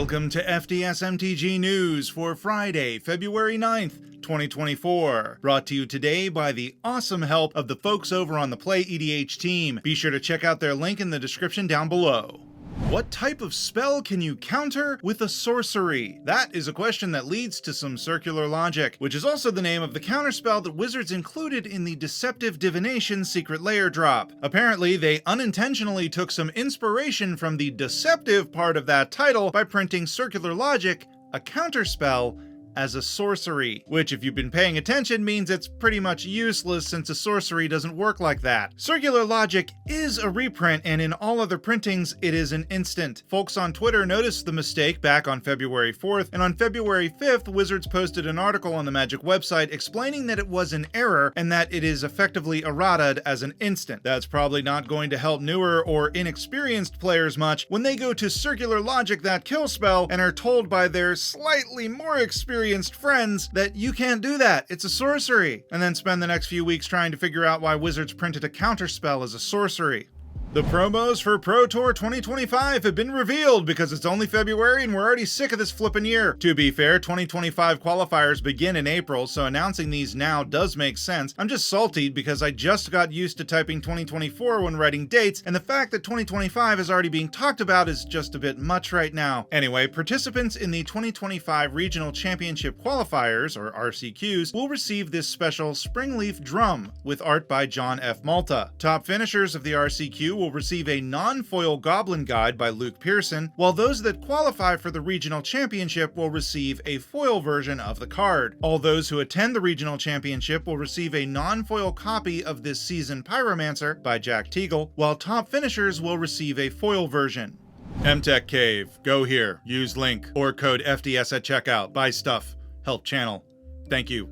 Welcome to FDSMTG News for Friday, February 9th, 2024. Brought to you today by the awesome help of the folks over on the PlayEDH team. Be sure to check out their link in the description down below. What type of spell can you counter with a sorcery? That is a question that leads to some circular logic, which is also the name of the counterspell that Wizards included in the Deceptive Divination Secret Lair drop. Apparently, they unintentionally took some inspiration from the deceptive part of that title by printing Circular Logic, a counterspell, as a sorcery, which if you've been paying attention means it's pretty much useless since a sorcery doesn't work like that. Circular Logic is a reprint, and in all other printings it is an instant. Folks on Twitter noticed the mistake back on February 4th, and on February 5th Wizards posted an article on the Magic website explaining that it was an error and that it is effectively errata'd as an instant. That's probably not going to help newer or inexperienced players much when they go to Circular Logic, that kill spell, and are told by their slightly more experienced friends that you can't do that, it's a sorcery, and then spend the next few weeks trying to figure out why Wizards printed a counterspell as a sorcery. The promos for Pro Tour 2025 have been revealed because it's only February and we're already sick of this flippin' year. To be fair, 2025 qualifiers begin in April, so announcing these now does make sense. I'm just salty because I just got used to typing 2024 when writing dates, and the fact that 2025 is already being talked about is just a bit much right now. Anyway, participants in the 2025 Regional Championship Qualifiers, or RCQs, will receive this special Springleaf Drum with art by John F. Malta. Top finishers of the RCQ will receive a non-foil Goblin Guide by Luke Pearson, while those that qualify for the Regional Championship will receive a foil version of the card. All those who attend the Regional Championship will receive a non-foil copy of This Season Pyromancer by Jack Teagle, while top finishers will receive a foil version. MTech Cave. Go here. Use link or code FDS at checkout. Buy stuff. Help channel. Thank you.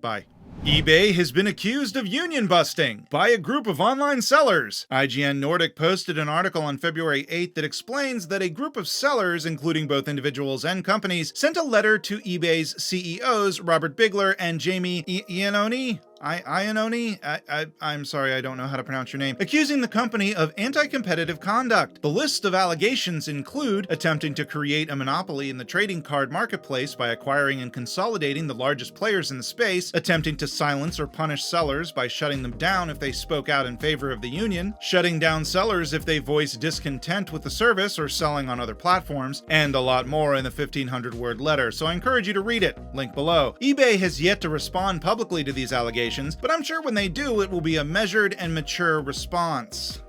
Bye. eBay has been accused of union busting by a group of online sellers. IGN Nordic posted an article on February 8th that explains that a group of sellers, including both individuals and companies, sent a letter to eBay's CEOs, Robert Bigler and Jamie Iannone. I'm sorry, I don't know how to pronounce your name, accusing the company of anti-competitive conduct. The list of allegations include attempting to create a monopoly in the trading card marketplace by acquiring and consolidating the largest players in the space, attempting to silence or punish sellers by shutting them down if they spoke out in favor of the union, shutting down sellers if they voice discontent with the service or selling on other platforms, and a lot more in the 1,500-word letter, so I encourage you to read it. Link below. eBay has yet to respond publicly to these allegations, but I'm sure when they do, it will be a measured and mature response.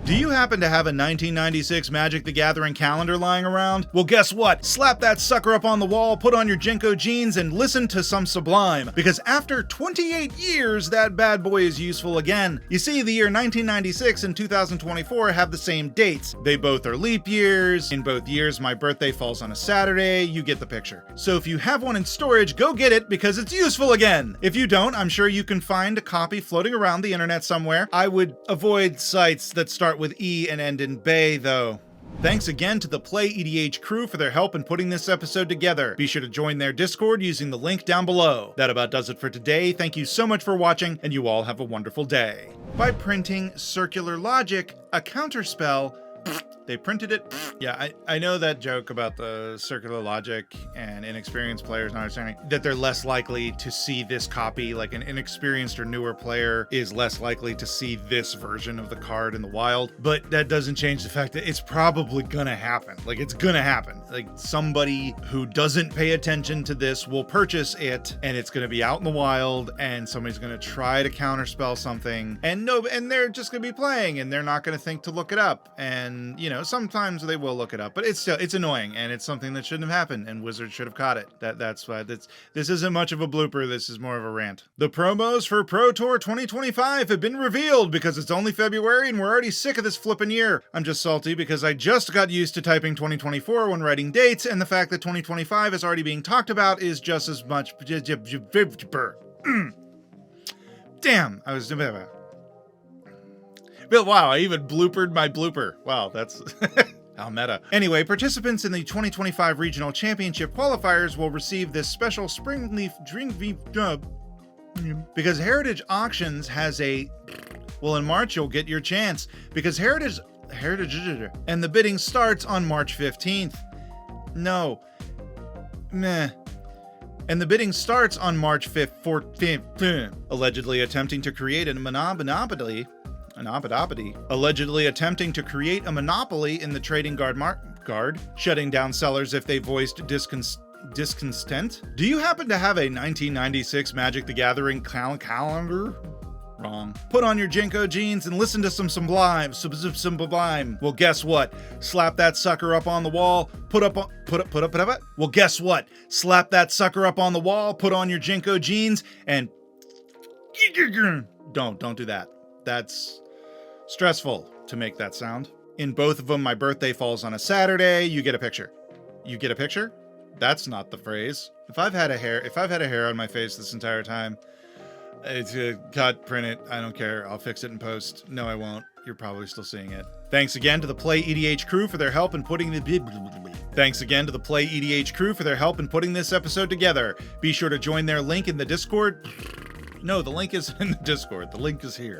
Do you happen to have a 1996 Magic the Gathering calendar lying around? Well, guess what? Slap that sucker up on the wall, put on your Jinko jeans, and listen to some Sublime, because after 28 years, that bad boy is useful again. You see, the year 1996 and 2024 have the same dates. They both are leap years. In both years, my birthday falls on a Saturday. You get the picture. So if you have one in storage, go get it because it's useful again. If you don't, I'm sure you can find a copy floating around the internet somewhere. I would avoid sites that start with E and end in Bay, though. Thanks again to the PlayEDH crew for their help in putting this episode together. Be sure to join their Discord using the link down below. That about does it for today. Thank you so much for watching, and you all have a wonderful day. By printing Circular Logic, a counterspell, they printed it. Yeah, I know that joke about the Circular Logic and inexperienced players not understanding that they're less likely to see this copy. Like an inexperienced or newer player is less likely to see this version of the card in the wild. But that doesn't change the fact that it's probably gonna happen. Like, it's gonna happen. Like, somebody who doesn't pay attention to this will purchase it, and it's gonna be out in the wild, and somebody's gonna try to counterspell something, and they're just gonna be playing, and they're not gonna think to look it up. And, you know, sometimes they will look it up, but it's annoying, and it's something that shouldn't have happened, and Wizards should have caught it. That's why this isn't much of a blooper, this is more of a rant. The promos for Pro Tour 2025 have been revealed because it's only February and we're already sick of this flippin' year. I'm just salty because I just got used to typing 2024 when writing dates, and the fact that 2025 is already being talked about is just as much. Damn, I was. Wow, I even bloopered my blooper. Wow, that's how meta. Anyway, participants in the 2025 Regional Championship Qualifiers will receive this special Springleaf Drink because Heritage Auctions has a... Well, in March, you'll get your chance because Heritage And the bidding starts on March 15th. No. Meh. And the bidding starts on March 5th, allegedly attempting to create a monopoly. Allegedly attempting to create a monopoly in the trading guard, shutting down sellers if they voiced discontent. Do you happen to have a 1996 Magic the Gathering calendar? Wrong. Put on your Jinko jeans and listen to some Sublime. Well, guess what? Slap that sucker up on the wall. Put up. Well, guess what? Slap that sucker up on the wall. Put on your Jinko jeans and don't do that. That's stressful to make that sound. In both of them, my birthday falls on a Saturday. You get a picture. You get a picture? That's not the phrase. If I've had a hair on my face this entire time, it's cut, print it. I don't care. I'll fix it in post. No, I won't. You're probably still seeing it. Thanks again to the PlayEDH crew for their help in putting this episode together. Be sure to join their link in the Discord. No, the link isn't in the Discord. The link is here.